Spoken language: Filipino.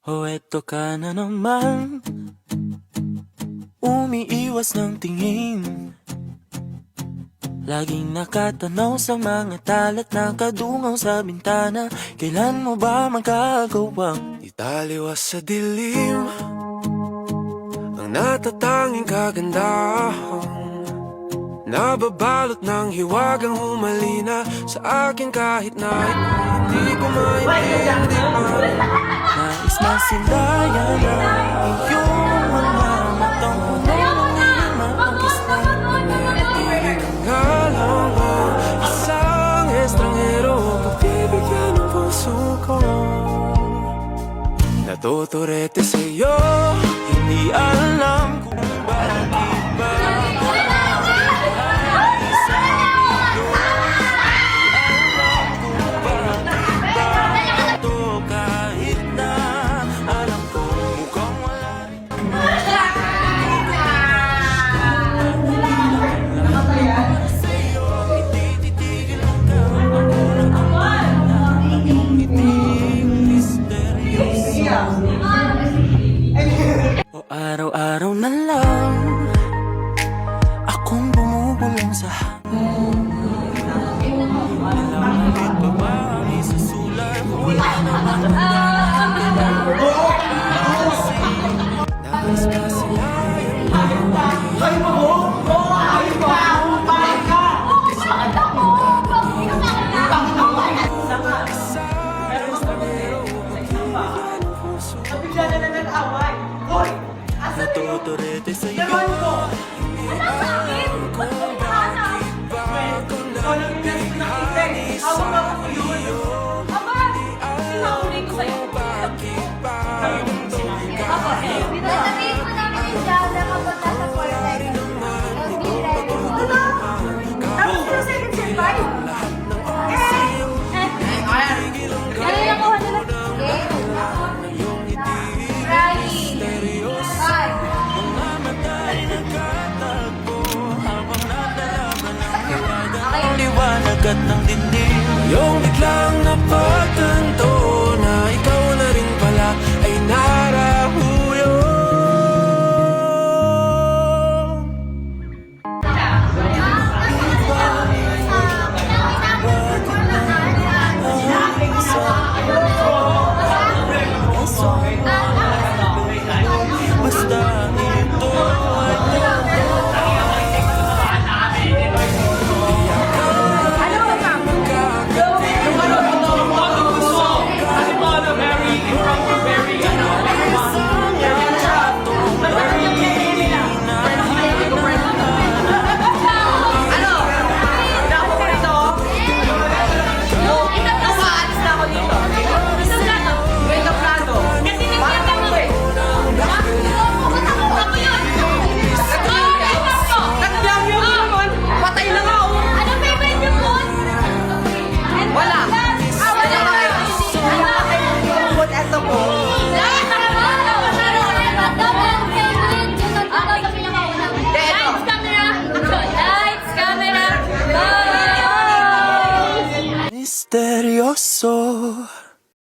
O eto ka na naman, umiiwas ng tingin, laging nakatanaw sa mga talat na kadungaw sa bintana. Kailan mo ba magagawang italiwas sa dilim ang natatanging kagandahan, nababalot ng hiwagang humalina sa akin kahit na hindi ko maintindihan. Nais na sindayan ang iyong mga matang puno ng iyong mapagkislan. Natiling ang ngalang ang isang estranghero, pagbibigyan ng puso ko. Natuturete sa'yo, hindi alam kung bakit ba o araw-araw na lang akong bumubulong sa hangin. Malapit pa ba ang isusulat? Wala naman nais pa sila natuturete sa'yo.